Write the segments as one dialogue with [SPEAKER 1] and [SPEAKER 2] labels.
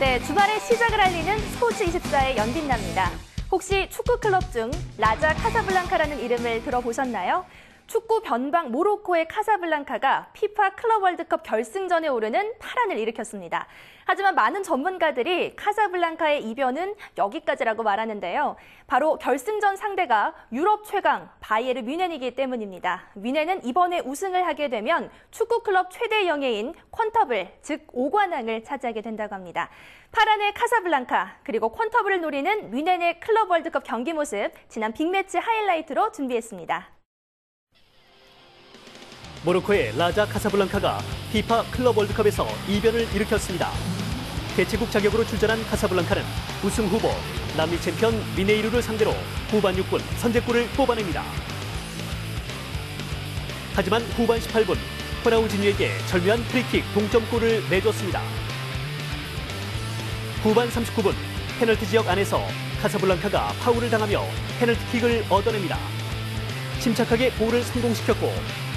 [SPEAKER 1] 네, 주말에 시작을 알리는 스포츠24의 연빛나입니다. 혹시 축구 클럽 중 라자 카사블랑카라는 이름을 들어보셨나요? 축구 변방 모로코의 카사블랑카가 피파 클럽 월드컵 결승전에 오르는 파란을 일으켰습니다. 하지만 많은 전문가들이 카사블랑카의 이변은 여기까지라고 말하는데요. 바로 결승전 상대가 유럽 최강 바이에른 뮌헨이기 때문입니다. 뮌헨은 이번에 우승을 하게 되면 축구 클럽 최대 영예인 퀀터블, 즉 5관왕을 차지하게 된다고 합니다. 파란의 카사블랑카, 그리고 퀀터블을 노리는 뮌헨의 클럽 월드컵 경기 모습, 지난 빅매치 하이라이트로 준비했습니다.
[SPEAKER 2] 모로코의 라자 카사블랑카가 피파 클럽 월드컵에서 이변을 일으켰습니다. 개최국 자격으로 출전한 카사블랑카는 우승 후보 남미 챔피언 미네이루를 상대로 후반 6분 선제골을 뽑아냅니다. 하지만 후반 18분 호나우지뉴에게 절묘한 프리킥 동점골을 내줬습니다. 후반 39분 페널티 지역 안에서 카사블랑카가 파울을 당하며 페널티킥을 얻어냅니다. 침착하게 골을 성공시켰고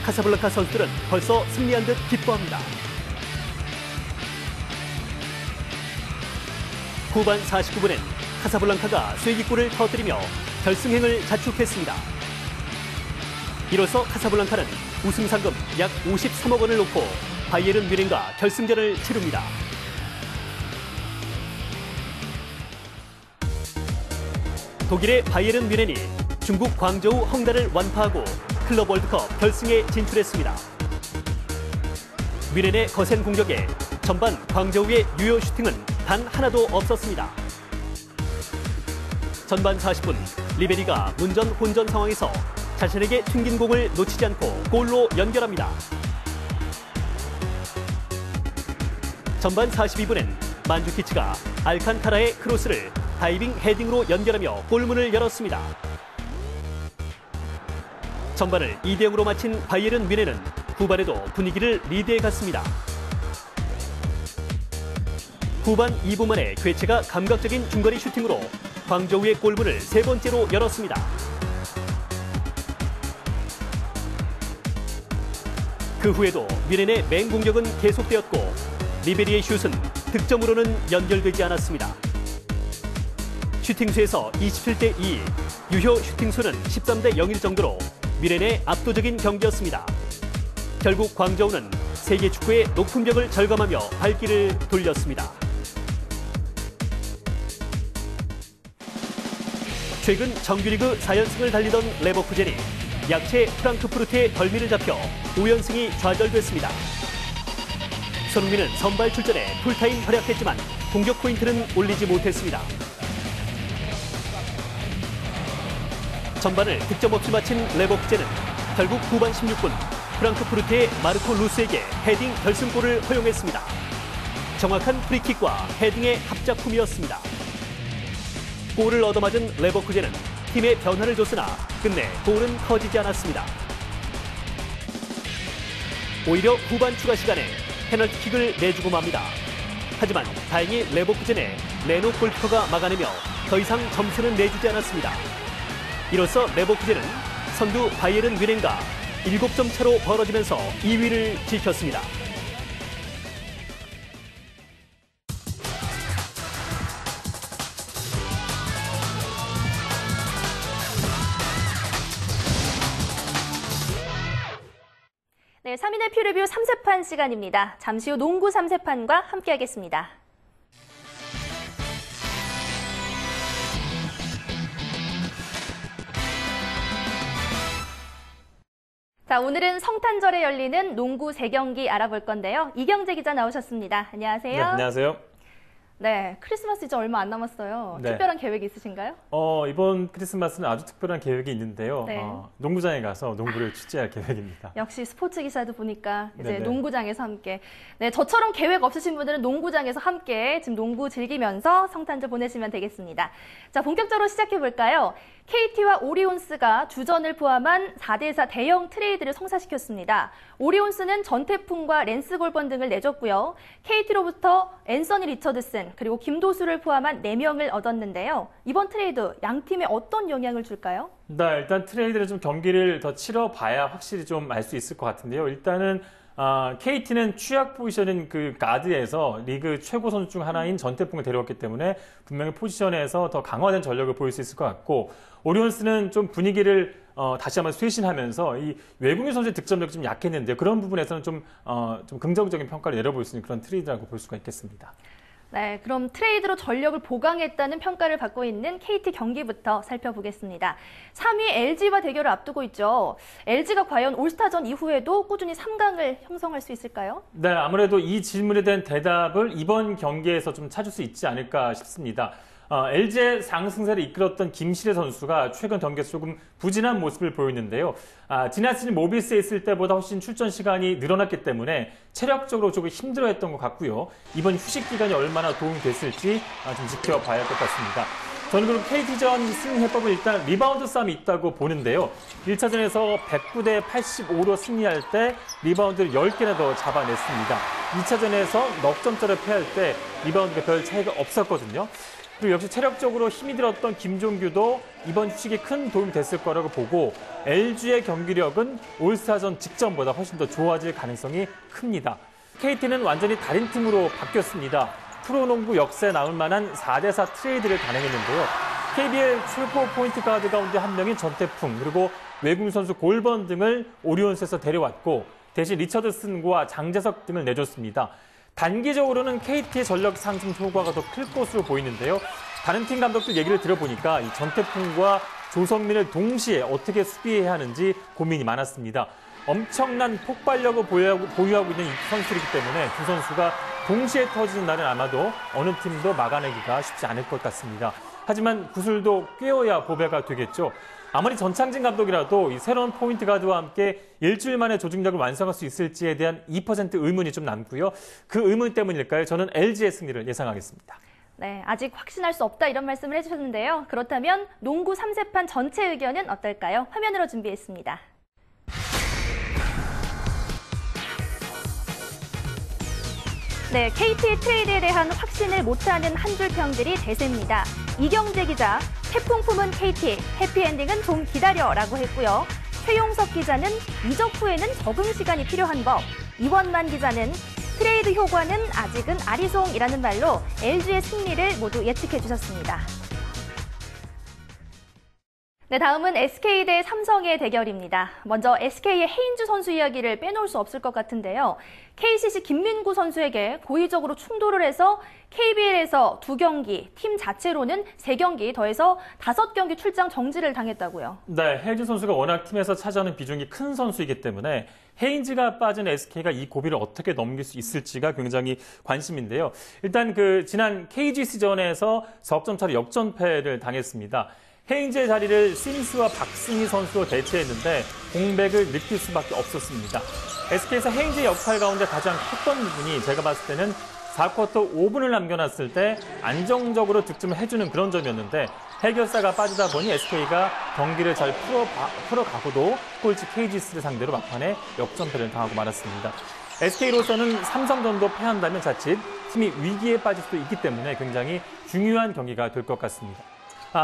[SPEAKER 2] 카사블랑카 선수들은 벌써 승리한 듯 기뻐합니다. 후반 49분엔 카사블랑카가 쐐기골을 터뜨리며 결승행을 자축했습니다. 이로써 카사블랑카는 우승 상금 약 53억 원을 놓고 바이에른 뮌헨과 결승전을 치릅니다. 독일의 바이에른 뮌헨이 중국 광저우 헝다를 완파하고 클럽 월드컵 결승에 진출했습니다. 뮌헨의 거센 공격에 전반 광저우의 유효 슈팅은 단 하나도 없었습니다. 전반 40분 리베리가 문전 혼전 상황에서 자신에게 튕긴 공을 놓치지 않고 골로 연결합니다. 전반 42분엔 만주키치가 알칸타라의 크로스를 다이빙 헤딩으로 연결하며 골문을 열었습니다. 전반을 2대0으로 마친 바이에른 뮌헨은 후반에도 분위기를 리드해 갔습니다. 후반 2분 만에 괴체가 감각적인 중거리 슈팅으로 광저우의 골문을 세 번째로 열었습니다. 그 후에도 뮌헨의 맹공격은 계속되었고 리베리의 슛은 득점으로는 연결되지 않았습니다. 슈팅수에서 27대2, 유효 슈팅수는 13대0일 정도로 뮌헨의 압도적인 경기였습니다. 결국 광저우는 세계 축구의 높은 벽을 절감하며 발길을 돌렸습니다. 최근 정규리그 4연승을 달리던 레버쿠젠이 약체 프랑크푸르트의 덜미를 잡혀 5연승이 좌절됐습니다. 손흥민은 선발 출전에 풀타임 활약했지만 공격 포인트는 올리지 못했습니다. 전반을 득점 없이 마친 레버쿠젠은 결국 후반 16분 프랑크푸르트의 마르코 루스에게 헤딩 결승골을 허용했습니다. 정확한 프리킥과 헤딩의 합작품이었습니다. 골을 얻어맞은 레버쿠젠은 팀에 변화를 줬으나 끝내 골은 터지지 않았습니다. 오히려 후반 추가 시간에 페널티킥을 내주고 맙니다. 하지만 다행히 레버쿠젠의 레노 골키퍼가 막아내며 더 이상 점수는 내주지 않았습니다. 이로써 레버쿠젠은 선두 바이에른 뮌헨과 7점 차로 벌어지면서 2위를 지켰습니다.
[SPEAKER 1] 네, 3인의 퓨리뷰 3세판 시간입니다. 잠시 후 농구 3세판과 함께하겠습니다. 자, 오늘은 성탄절에 열리는 농구 3경기 알아볼 건데요. 이경재 기자 나오셨습니다. 안녕하세요.
[SPEAKER 3] 네, 안녕하세요.
[SPEAKER 1] 네, 크리스마스 이제 얼마 안 남았어요.
[SPEAKER 3] 네.
[SPEAKER 1] 특별한 계획 있으신가요?
[SPEAKER 3] 이번 크리스마스는 아주 특별한 계획이 있는데요.
[SPEAKER 1] 네.
[SPEAKER 3] 농구장에 가서 농구를 취재할 계획입니다.
[SPEAKER 1] 역시 스포츠 기사도 보니까 이제
[SPEAKER 3] 네네.
[SPEAKER 1] 농구장에서 함께. 네, 저처럼 계획 없으신 분들은 농구장에서 함께 지금 농구 즐기면서 성탄절 보내시면 되겠습니다. 자, 본격적으로 시작해 볼까요? KT와 오리온스가 주전을 포함한 4대4 대형 트레이드를 성사시켰습니다. 오리온스는 전태풍과 랜스 골번 등을 내줬고요. KT로부터 앤서니 리처드슨 그리고 김도수를 포함한 4명을 얻었는데요. 이번 트레이드 양 팀에 어떤 영향을 줄까요?
[SPEAKER 3] 네, 일단 트레이드를 좀 경기를 더 치러봐야 확실히 좀 알 수 있을 것 같은데요. 일단은 KT는 취약 포지션인 그 가드에서 리그 최고 선수 중 하나인 전태풍을 데려왔기 때문에 분명히 포지션에서 더 강화된 전력을 보일 수 있을 것 같고, 오리온스는 좀 분위기를 다시 한번 쇄신하면서 이 외국인 선수의 득점력이 좀 약했는데, 그런 부분에서는 좀 긍정적인 평가를 내려볼 수 있는 그런 트레이드라고 볼 수가 있겠습니다.
[SPEAKER 1] 네, 그럼 트레이드로 전력을 보강했다는 평가를 받고 있는 KT 경기부터 살펴보겠습니다. 3위 LG와 대결을 앞두고 있죠. LG가 과연 올스타전 이후에도 꾸준히 3강을 형성할 수 있을까요?
[SPEAKER 3] 네, 아무래도 이 질문에 대한 대답을 이번 경기에서 좀 찾을 수 있지 않을까 싶습니다. LG의 상승세를 이끌었던 김시래 선수가 최근 경기에서 조금 부진한 모습을 보였는데요. 지난 시즌 모비스에 있을 때보다 훨씬 출전 시간이 늘어났기 때문에 체력적으로 조금 힘들어했던 것 같고요. 이번 휴식 기간이 얼마나 도움이 됐을지 좀 지켜봐야 할 것 같습니다. 저는 그럼 KT전 승리 해법은 일단 리바운드 싸움이 있다고 보는데요. 1차전에서 109대 85로 승리할 때 리바운드를 10개나 더 잡아냈습니다. 2차전에서 넉 점차를 패할 때 리바운드가 별 차이가 없었거든요. 그리고 역시 체력적으로 힘이 들었던 김종규도 이번 휴식이 큰 도움이 됐을 거라고 보고, LG의 경기력은 올스타전 직전보다 훨씬 더 좋아질 가능성이 큽니다. KT는 완전히 다른 팀으로 바뀌었습니다. 프로농구 역사에 나올 만한 4대4 트레이드를 단행했는데요. KBL 최고 포인트 가드 가운데 한 명인 전태풍, 그리고 외국인 선수 골번 등을 오리온스에서 데려왔고, 대신 리처드슨과 장재석 등을 내줬습니다. 단기적으로는 KT의 전력 상승 효과가 더 클 것으로 보이는데요. 다른 팀 감독들 얘기를 들어보니까 이 전태풍과 조성민을 동시에 어떻게 수비해야 하는지 고민이 많았습니다. 엄청난 폭발력을 보유하고 있는 이 선수이기 때문에 두 선수가 동시에 터지는 날은 아마도 어느 팀도 막아내기가 쉽지 않을 것 같습니다. 하지만 구슬도 꿰어야 보배가 되겠죠. 아무리 전창진 감독이라도 이 새로운 포인트 가드와 함께 일주일 만에 조직력을 완성할 수 있을지에 대한 2% 의문이 좀 남고요. 그 의문 때문일까요? 저는 LG의 승리를 예상하겠습니다.
[SPEAKER 1] 네, 아직 확신할 수 없다 이런 말씀을 해주셨는데요. 그렇다면 농구 3세판 전체 의견은 어떨까요? 화면으로 준비했습니다. 네, KT 트레이드에 대한 확신을 못하는 한 줄 평들이 대세입니다. 이경재 기자, 태풍 품은 KT, 해피엔딩은 좀 기다려라고 했고요. 최용석 기자는 이적 후에는 적응 시간이 필요한 법, 이원만 기자는 트레이드 효과는 아직은 아리송이라는 말로 LG의 승리를 모두 예측해 주셨습니다. 네, 다음은 SK 대 삼성의 대결입니다. 먼저 SK의 헤인즈 선수 이야기를 빼놓을 수 없을 것 같은데요. KCC 김민구 선수에게 고의적으로 충돌을 해서 KBL에서 2경기, 팀 자체로는 3경기, 더해서 5경기 출장 정지를 당했다고요.
[SPEAKER 3] 네, 헤인즈 선수가 워낙 팀에서 차지하는 비중이 큰 선수이기 때문에 헤인즈가 빠진 SK가 이 고비를 어떻게 넘길 수 있을지가 굉장히 관심인데요. 일단 지난 KGC전에서 석점 차로 역전패를 당했습니다. 헤인즈의 자리를 심스와 박승희 선수로 대체했는데 공백을 느낄 수밖에 없었습니다. SK에서 헤인즈의 역할 가운데 가장 컸던 부분이 제가 봤을 때는 4쿼터 5분을 남겨놨을 때 안정적으로 득점을 해주는 그런 점이었는데, 해결사가 빠지다 보니 SK가 경기를 잘 풀어가고도 꼴찌 KGC를 상대로 막판에 역전패를 당하고 말았습니다. SK로서는 삼성전도 패한다면 자칫 팀이 위기에 빠질 수도 있기 때문에 굉장히 중요한 경기가 될 것 같습니다.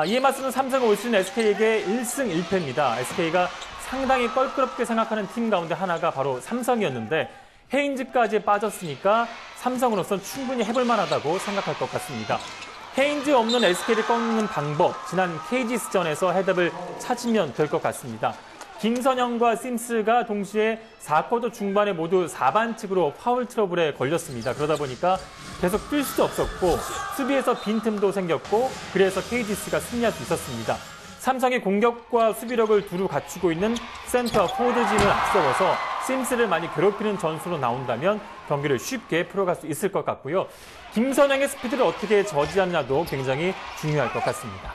[SPEAKER 3] 이에 맞서는 삼성은 올 시즌 SK에게 1승 1패입니다. SK가 상당히 껄끄럽게 생각하는 팀 가운데 하나가 바로 삼성이었는데, 헤인즈까지 빠졌으니까 삼성으로서는 충분히 해볼 만하다고 생각할 것 같습니다. 헤인즈 없는 SK를 꺾는 방법, 지난 KGS전에서 해답을 찾으면 될 것 같습니다. 김선영과 심스가 동시에 4쿼터 중반에 모두 4반칙으로 파울 트러블에 걸렸습니다. 그러다 보니까 계속 뛸 수도 없었고 수비에서 빈틈도 생겼고, 그래서 KGC가 승리할 수 있었습니다. 삼성의 공격과 수비력을 두루 갖추고 있는 센터 포워드진을 앞세워서 심스를 많이 괴롭히는 전술로 나온다면 경기를 쉽게 풀어갈 수 있을 것 같고요. 김선영의 스피드를 어떻게 저지하느냐도 굉장히 중요할 것 같습니다.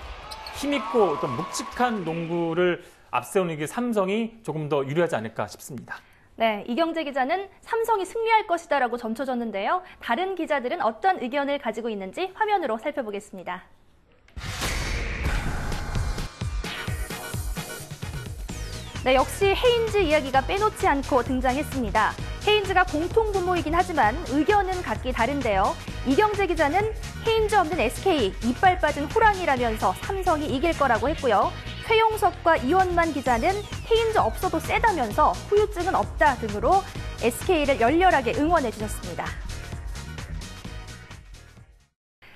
[SPEAKER 3] 힘있고 어떤 묵직한 농구를 앞세우는 게 삼성이 조금 더 유리하지 않을까 싶습니다.
[SPEAKER 1] 네, 이경재 기자는 삼성이 승리할 것이다라고 점쳐줬는데요. 다른 기자들은 어떤 의견을 가지고 있는지 화면으로 살펴보겠습니다. 네, 역시 헤인즈 이야기가 빼놓지 않고 등장했습니다. 헤인즈가 공통분모이긴 하지만 의견은 각기 다른데요. 이경재 기자는 헤인즈 없는 SK, 이빨 빠진 호랑이라면서 삼성이 이길 거라고 했고요. 최용석과 이원만 기자는 헤인즈 없어도 세다면서 후유증은 없다 등으로 SK를 열렬하게 응원해 주셨습니다.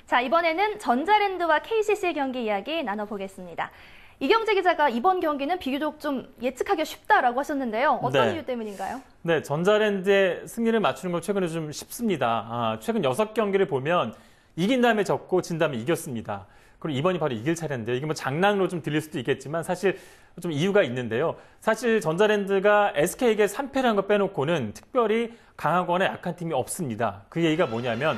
[SPEAKER 1] 자, 이번에는 전자랜드와 KCC의 경기 이야기 나눠보겠습니다. 이경재 기자가 이번 경기는 비교적 좀 예측하기가 쉽다라고 하셨는데요. 어떤 이유 때문인가요?
[SPEAKER 3] 네, 전자랜드의 승리를 맞추는 건 최근에 좀 쉽습니다. 최근 6경기를 보면 이긴 다음에 졌고 진 다음에 이겼습니다. 그리고 이번이 바로 이길 차례인데요. 이게 뭐 장난으로 좀 들릴 수도 있겠지만 사실 좀 이유가 있는데요. 사실 전자랜드가 SK에게 3패를 한 거 빼놓고는 특별히 강하거나 약한 팀이 없습니다. 그 얘기가 뭐냐면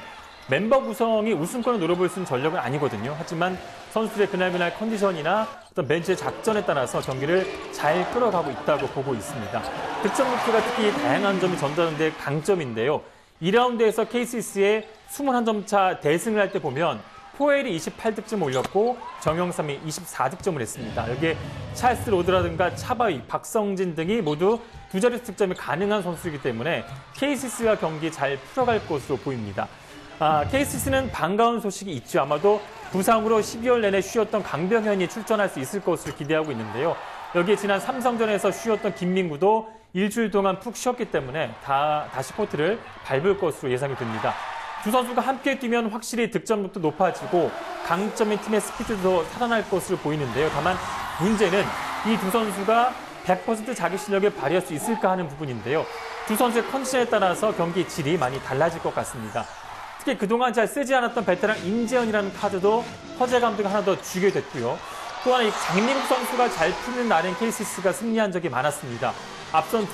[SPEAKER 3] 멤버 구성이 우승권을 노려볼 수 있는 전력은 아니거든요. 하지만 선수들의 그날그날 컨디션이나 어떤 벤치의 작전에 따라서 경기를 잘 끌어가고 있다고 보고 있습니다. 득점 루트가 특히 다양한 점이 전자랜드의 강점인데요. 2라운드에서 KCC의 21점 차 대승을 할 때 보면 포엘이 28득점 올렸고 정영삼이 24득점을 했습니다. 여기에 찰스 로드라든가 차바위, 박성진 등이 모두 두 자릿수 득점이 가능한 선수이기 때문에 KCC가 경기 잘 풀어갈 것으로 보입니다. KCC는 반가운 소식이 있죠. 아마도 부상으로 12월 내내 쉬었던 강병현이 출전할 수 있을 것으로 기대하고 있는데요. 여기에 지난 삼성전에서 쉬었던 김민구도 일주일 동안 푹 쉬었기 때문에 다시 코트를 밟을 것으로 예상이 됩니다. 두 선수가 함께 뛰면 확실히 득점력도 높아지고 강점인 팀의 스피드도 살아날 것으로 보이는데요. 다만 문제는 이 두 선수가 100% 자기 실력을 발휘할 수 있을까 하는 부분인데요. 두 선수의 컨디션에 따라서 경기 질이 많이 달라질 것 같습니다. 특히 그동안 잘 쓰지 않았던 베테랑 임재현이라는 카드도 허재 감독이 하나 더 주게 됐고요. 또 하나 이 장민국 선수가 잘 풀리는 날엔 KCC가 승리한 적이 많았습니다. 앞선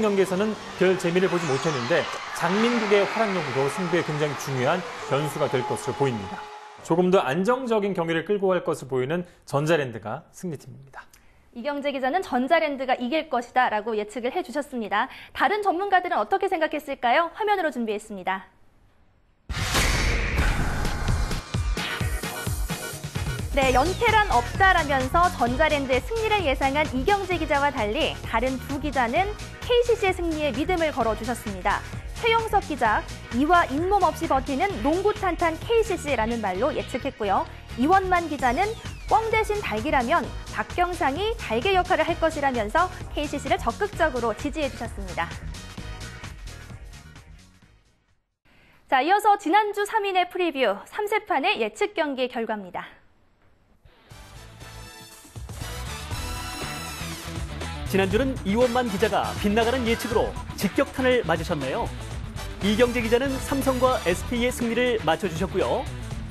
[SPEAKER 3] 경기에서는 별 재미를 보지 못했는데 장민국의 활약력도 승부에 굉장히 중요한 변수가 될 것으로 보입니다. 조금 더 안정적인 경기를 끌고 갈 것으로 보이는 전자랜드가 승리팀입니다.
[SPEAKER 1] 이경재 기자는 전자랜드가 이길 것이다 라고 예측을 해주셨습니다. 다른 전문가들은 어떻게 생각했을까요? 화면으로 준비했습니다. 네, 연패란 없다라면서 전자랜드의 승리를 예상한 이경재 기자와 달리 다른 두 기자는 KCC의 승리에 믿음을 걸어주셨습니다. 최영석 기자, 이와 잇몸 없이 버티는 농구 탄탄 KCC라는 말로 예측했고요. 이원만 기자는 꽝 대신 닭이라면 박경상이 달개 역할을 할 것이라면서 KCC를 적극적으로 지지해주셨습니다. 자, 이어서 지난주 3인의 프리뷰 3세판의 예측 경기 결과입니다.
[SPEAKER 2] 지난주는 이원만 기자가 빗나가는 예측으로 직격탄을 맞으셨네요. 이경재 기자는 삼성과 SK의 승리를 맞춰주셨고요.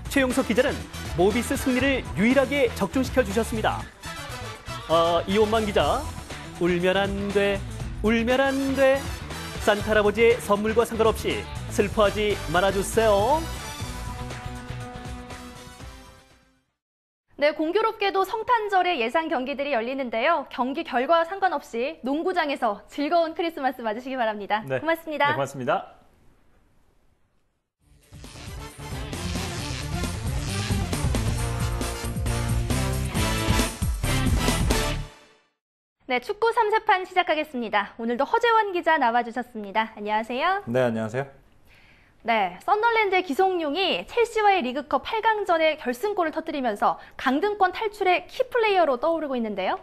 [SPEAKER 2] 최용석 기자는 모비스 승리를 유일하게 적중시켜 주셨습니다. 이원만 기자, 울면 안 돼, 울면 안 돼. 산타 할아버지의 선물과 상관없이 슬퍼하지 말아주세요.
[SPEAKER 1] 네, 공교롭게도 성탄절에 예상 경기들이 열리는데요. 경기 결과와 상관없이 농구장에서 즐거운 크리스마스 맞으시기 바랍니다.
[SPEAKER 3] 네,
[SPEAKER 1] 고맙습니다.
[SPEAKER 3] 네, 고맙습니다.
[SPEAKER 1] 네, 축구 3세판 시작하겠습니다. 오늘도 허재원 기자 나와주셨습니다. 안녕하세요.
[SPEAKER 4] 네, 안녕하세요.
[SPEAKER 1] 네, 썬더랜드의 기성용이 첼시와의 리그컵 8강전에 결승골을 터뜨리면서 강등권 탈출의 키플레이어로 떠오르고 있는데요.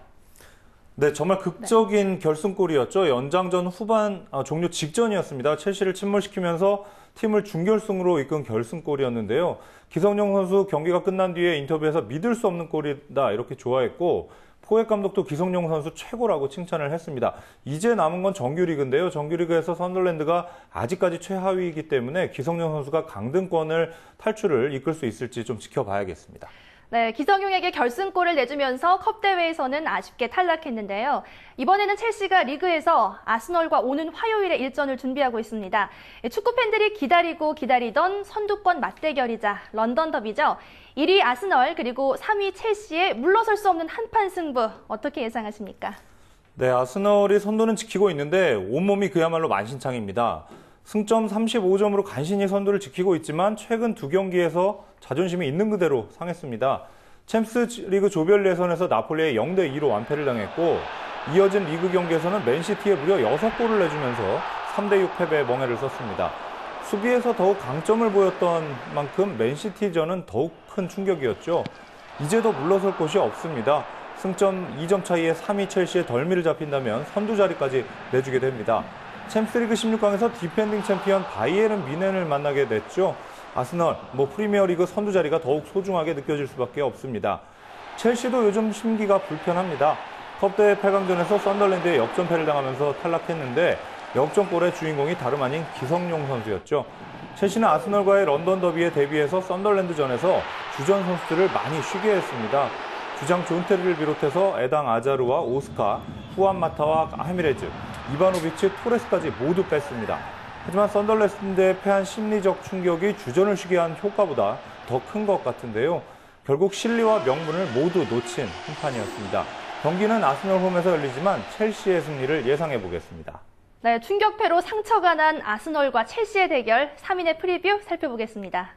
[SPEAKER 4] 네, 정말 극적인 결승골이었죠. 연장전 후반 종료 직전이었습니다. 첼시를 침몰시키면서 팀을 준결승으로 이끈 결승골이었는데요. 기성용 선수 경기가 끝난 뒤에 인터뷰에서 믿을 수 없는 골이다 이렇게 좋아했고 포획 감독도 기성용 선수 최고라고 칭찬을 했습니다. 이제 남은 건 정규리그인데요. 정규리그에서 썬더랜드가 아직까지 최하위이기 때문에 기성용 선수가 강등권을 탈출을 이끌 수 있을지 좀 지켜봐야겠습니다.
[SPEAKER 1] 네, 기성용에게 결승골을 내주면서 컵 대회에서는 아쉽게 탈락했는데요. 이번에는 첼시가 리그에서 아스널과 오는 화요일에 일전을 준비하고 있습니다. 축구 팬들이 기다리고 기다리던 선두권 맞대결이자 런던 더비죠. 1위 아스널 그리고 3위 첼시의 물러설 수 없는 한판 승부 어떻게 예상하십니까?
[SPEAKER 4] 네, 아스널이 선두는 지키고 있는데 온몸이 그야말로 만신창입니다. 승점 35점으로 간신히 선두를 지키고 있지만 최근 두 경기에서 자존심이 있는 그대로 상했습니다. 챔스 리그 조별 예선에서 나폴리에 0대2로 완패를 당했고 이어진 리그 경기에서는 맨시티에 무려 6골을 내주면서 3대6 패배의 멍해를 썼습니다. 수비에서 더욱 강점을 보였던 만큼 맨시티전은 더욱 큰 충격이었죠. 이제 더 물러설 곳이 없습니다. 승점 2점 차이의 3위 첼시에 덜미를 잡힌다면 선두 자리까지 내주게 됩니다. 챔스리그 16강에서 디펜딩 챔피언 바이에른 뮌헨을 만나게 됐죠. 아스널, 프리미어리그 선두 자리가 더욱 소중하게 느껴질 수밖에 없습니다. 첼시도 요즘 심기가 불편합니다. 컵대회 8강전에서 썬더랜드에 역전패를 당하면서 탈락했는데 역전골의 주인공이 다름 아닌 기성용 선수였죠. 첼시는 아스널과의 런던 더비에 대비해서 썬더랜드전에서 주전 선수들을 많이 쉬게 했습니다. 주장 존테리를 비롯해서 에당 아자르와 오스카, 후안 마타와 하미레즈, 이바노비치, 토레스까지 모두 뺐습니다. 하지만 썬더랜드에 패한 심리적 충격이 주전을 쉬게 한 효과보다 더 큰 것 같은데요. 결국 실리와 명분을 모두 놓친 한 판이었습니다. 경기는 아스널 홈에서 열리지만 첼시의 승리를 예상해 보겠습니다.
[SPEAKER 1] 네, 충격패로 상처가 난 아스널과 첼시의 대결 3인의 프리뷰 살펴보겠습니다.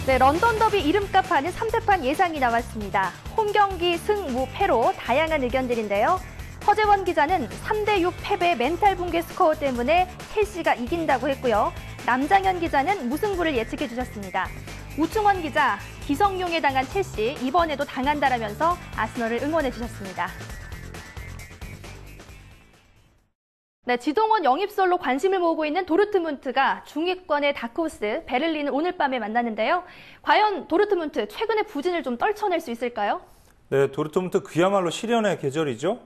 [SPEAKER 1] 네, 런던 더비 이름값 하는 3세판 예상이 나왔습니다. 홈 경기 승, 무, 패로 다양한 의견들인데요. 허재원 기자는 3대6 패배의 멘탈 붕괴 스코어 때문에 첼시가 이긴다고 했고요. 남장현 기자는 무승부를 예측해 주셨습니다. 우충원 기자, 기성용에 당한 첼시, 이번에도 당한다라면서 아스널을 응원해 주셨습니다. 네, 지동원 영입설로 관심을 모으고 있는 도르트문트가 중위권의 다크호스 베를린을 오늘 밤에 만나는데요. 과연 도르트문트 최근의 부진을 좀 떨쳐낼 수 있을까요?
[SPEAKER 4] 네, 도르트문트 그야말로 시련의 계절이죠.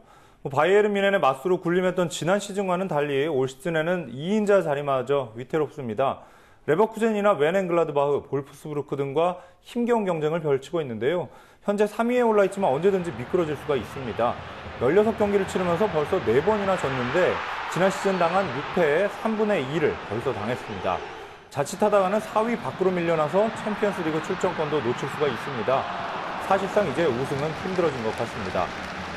[SPEAKER 4] 바이에른 뮌헨의 맞수로 군림했던 지난 시즌과는 달리 올 시즌에는 2인자 자리마저 위태롭습니다. 레버쿠젠이나 웬헨글라드바흐, 볼프스부르크 등과 힘겨운 경쟁을 펼치고 있는데요. 현재 3위에 올라 있지만 언제든지 미끄러질 수가 있습니다. 16경기를 치르면서 벌써 4번이나 졌는데 지난 시즌 당한 6패의 3분의 2를 벌써 당했습니다. 자칫하다가는 4위 밖으로 밀려나서 챔피언스리그 출전권도 놓칠 수가 있습니다. 사실상 이제 우승은 힘들어진 것 같습니다.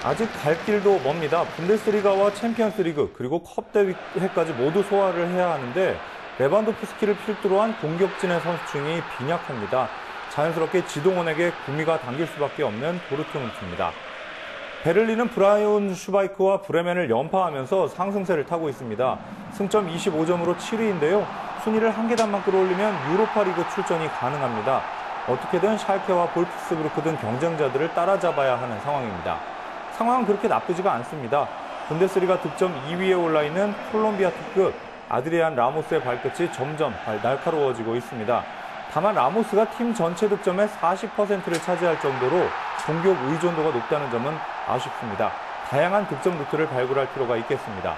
[SPEAKER 4] 아직 갈 길도 멉니다. 분데스리가와 챔피언스리그 그리고 컵 대회까지 모두 소화를 해야 하는데 레반도프스키를 필두로 한 공격진의 선수층이 빈약합니다. 자연스럽게 지동원에게 구미가 당길 수밖에 없는 도르트문트입니다. 베를린은 브라이온 슈바이크와 브레멘을 연파하면서 상승세를 타고 있습니다. 승점 25점으로 7위인데요. 순위를 한 계단만 끌어올리면 유로파리그 출전이 가능합니다. 어떻게든 샬케와 볼프스부르크 등 경쟁자들을 따라잡아야 하는 상황입니다. 상황은 그렇게 나쁘지가 않습니다. 분데스리가 득점 2위에 올라있는 콜롬비아 특급 아드리안 라모스의 발끝이 점점 날카로워지고 있습니다. 다만 라모스가 팀 전체 득점의 40%를 차지할 정도로 공격 의존도가 높다는 점은 아쉽습니다. 다양한 득점 루트를 발굴할 필요가 있겠습니다.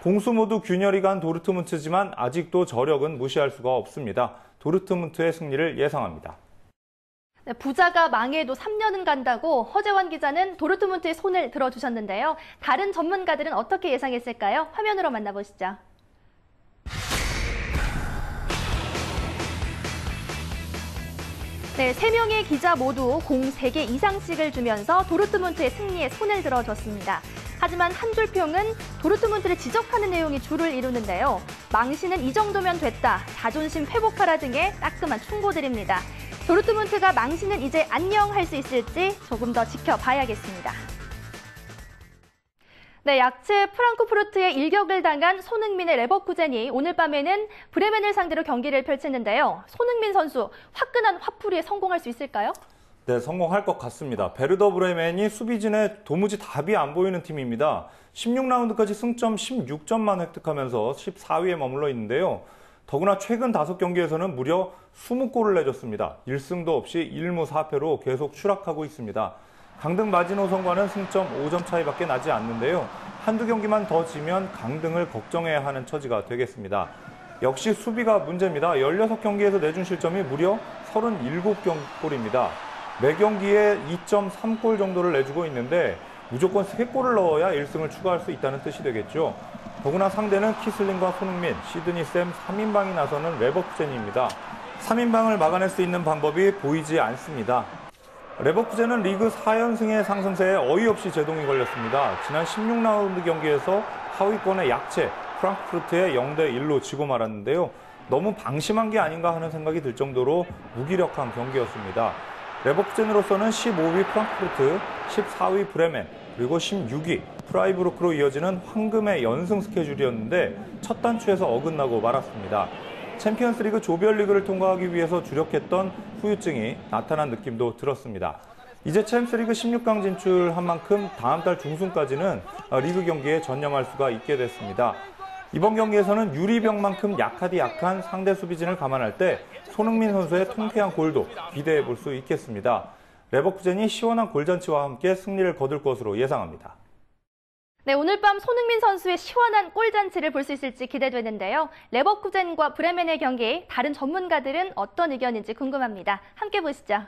[SPEAKER 4] 공수 모두 균열이 간 도르트문트지만 아직도 저력은 무시할 수가 없습니다. 도르트문트의 승리를 예상합니다.
[SPEAKER 1] 네, 부자가 망해도 3년은 간다고 허재원 기자는 도르트문트의 손을 들어주셨는데요. 다른 전문가들은 어떻게 예상했을까요? 화면으로 만나보시죠. 네, 3명의 기자 모두 공 3개 이상씩을 주면서 도르트문트의 승리에 손을 들어줬습니다. 하지만 한 줄 평은 도르트문트를 지적하는 내용이 주를 이루는데요. 망신은 이 정도면 됐다, 자존심 회복하라 등의 따끔한 충고들입니다. 도르트문트가 망신은 이제 안녕할 수 있을지 조금 더 지켜봐야겠습니다. 네, 약체 프랑크푸르트에 일격을 당한 손흥민의 레버쿠젠이 오늘 밤에는 브레멘을 상대로 경기를 펼치는데요. 손흥민 선수 화끈한 화풀이에 성공할 수 있을까요?
[SPEAKER 4] 네, 성공할 것 같습니다. 베르더 브레멘이 수비진에 도무지 답이 안 보이는 팀입니다. 16라운드까지 승점 16점만 획득하면서 14위에 머물러 있는데요. 더구나 최근 5경기에서는 무려 20골을 내줬습니다. 1승도 없이 1무 4패로 계속 추락하고 있습니다. 강등 마지노선과는 승점 5점 차이밖에 나지 않는데요. 한두 경기만 더 지면 강등을 걱정해야 하는 처지가 되겠습니다. 역시 수비가 문제입니다. 16경기에서 내준 실점이 무려 37골입니다. 매 경기에 2.3골 정도를 내주고 있는데 무조건 3골을 넣어야 1승을 추가할 수 있다는 뜻이 되겠죠. 더구나 상대는 키슬링과 손흥민, 시드니 샘 3인방이 나서는 레버쿠젠입니다. 3인방을 막아낼 수 있는 방법이 보이지 않습니다. 레버쿠젠은 리그 4연승의 상승세에 어이없이 제동이 걸렸습니다. 지난 16라운드 경기에서 하위권의 약체 프랑크푸르트에 0대1로 지고 말았는데요. 너무 방심한 게 아닌가 하는 생각이 들 정도로 무기력한 경기였습니다. 레버쿠젠으로서는 15위 프랑크푸르트, 14위 브레멘, 그리고 16위 프라이부르크로 이어지는 황금의 연승 스케줄이었는데 첫 단추에서 어긋나고 말았습니다. 챔피언스리그 조별리그를 통과하기 위해서 주력했던 후유증이 나타난 느낌도 들었습니다. 이제 챔스리그 16강 진출한 만큼 다음 달 중순까지는 리그 경기에 전념할 수가 있게 됐습니다. 이번 경기에서는 유리병만큼 약하디 약한 상대 수비진을 감안할 때 손흥민 선수의 통쾌한 골도 기대해 볼 수 있겠습니다. 레버쿠젠이 시원한 골잔치와 함께 승리를 거둘 것으로 예상합니다.
[SPEAKER 1] 네, 오늘 밤 손흥민 선수의 시원한 골잔치를 볼 수 있을지 기대되는데요. 레버쿠젠과 브레멘의 경기, 다른 전문가들은 어떤 의견인지 궁금합니다. 함께 보시죠.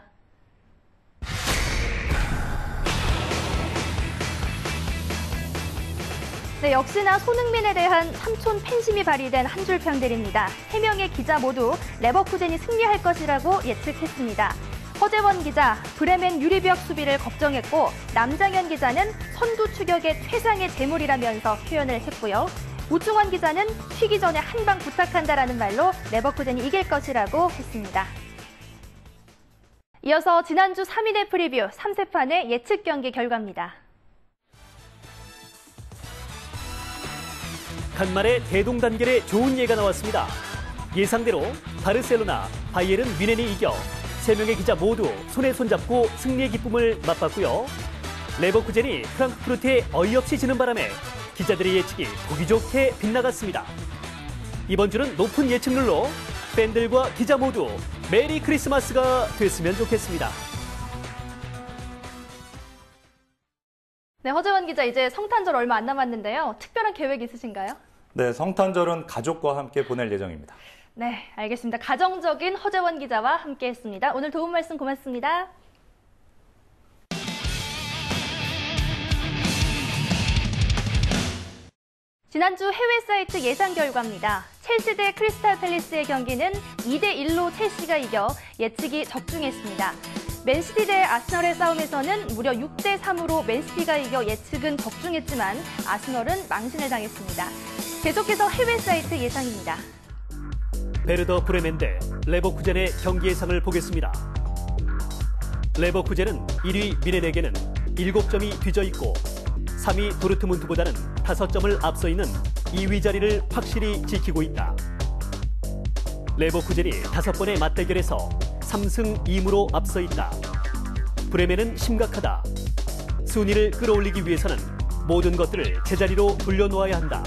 [SPEAKER 1] 네, 역시나 손흥민에 대한 삼촌 팬심이 발휘된 한 줄 평들입니다. 3명의 기자 모두 레버쿠젠이 승리할 것이라고 예측했습니다. 허재원 기자, 브레멘 유리벽 수비를 걱정했고 남장현 기자는 선두 추격의 최상의 재물이라면서 표현을 했고요. 우충원 기자는 쉬기 전에 한 방 부탁한다라는 말로 레버쿠젠이 이길 것이라고 했습니다. 이어서 지난주 3인의 프리뷰 3세판의 예측 경기 결과입니다.
[SPEAKER 2] 간만에 대동단결에 좋은 예가 나왔습니다. 예상대로 바르셀로나, 바이에른 뮌헨이 이겨 3명의 기자 모두 손에 손잡고 승리의 기쁨을 맛봤고요. 레버쿠젠이 프랑크푸르트에 어이없이 지는 바람에 기자들의 예측이 보기 좋게 빗나갔습니다. 이번 주는 높은 예측률로 팬들과 기자 모두 메리 크리스마스가 됐으면 좋겠습니다.
[SPEAKER 1] 네, 허재원 기자, 이제 성탄절 얼마 안 남았는데요. 특별한 계획 있으신가요?
[SPEAKER 4] 네, 성탄절은 가족과 함께 보낼 예정입니다.
[SPEAKER 1] 네, 알겠습니다. 가정적인 허재원 기자와 함께했습니다. 오늘 도움 말씀 고맙습니다. 지난주 해외 사이트 예상 결과입니다. 첼시 대 크리스탈 팰리스의 경기는 2대1로 첼시가 이겨 예측이 적중했습니다. 맨시티 대 아스널의 싸움에서는 무려 6대3으로 맨시티가 이겨 예측은 적중했지만 아스널은 망신을 당했습니다. 계속해서 해외 사이트 예상입니다.
[SPEAKER 2] 베르더 브레멘 대 레버쿠젠의 경기 예상을 보겠습니다. 레버쿠젠은 1위 뮌헨에게는 7점이 뒤져 있고 3위 도르트문트보다는 5점을 앞서 있는 2위 자리를 확실히 지키고 있다. 레버쿠젠이 5번의 맞대결에서 3승 2무로 앞서 있다. 브레멘은 심각하다. 순위를 끌어올리기 위해서는 모든 것들을 제자리로 돌려놓아야 한다.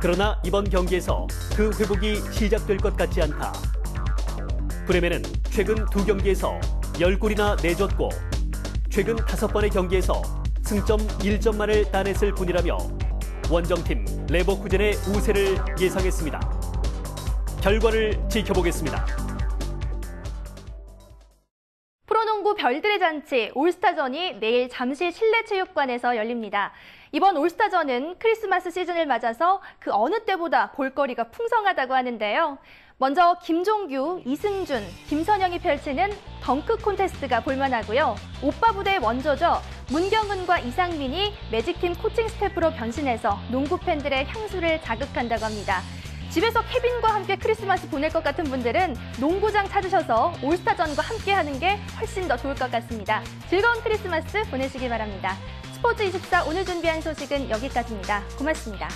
[SPEAKER 2] 그러나 이번 경기에서 그 회복이 시작될 것 같지 않다. 브레멘은 최근 2경기에서 10골이나 내줬고 최근 5번의 경기에서 승점 1점만을 따냈을 뿐이라며 원정팀 레버쿠젠의 우세를 예상했습니다. 결과를 지켜보겠습니다.
[SPEAKER 1] 프로농구 별들의 잔치 올스타전이 내일 잠실 실내체육관에서 열립니다. 이번 올스타전은 크리스마스 시즌을 맞아서 그 어느 때보다 볼거리가 풍성하다고 하는데요. 먼저 김종규, 이승준, 김선영이 펼치는 덩크 콘테스트가 볼만하고요. 오빠 부대의 원조죠. 문경은과 이상민이 매직팀 코칭 스태프로 변신해서 농구 팬들의 향수를 자극한다고 합니다. 집에서 케빈과 함께 크리스마스 보낼 것 같은 분들은 농구장 찾으셔서 올스타전과 함께하는 게 훨씬 더 좋을 것 같습니다. 즐거운 크리스마스 보내시기 바랍니다. 스포츠24 오늘 준비한 소식은 여기까지입니다. 고맙습니다.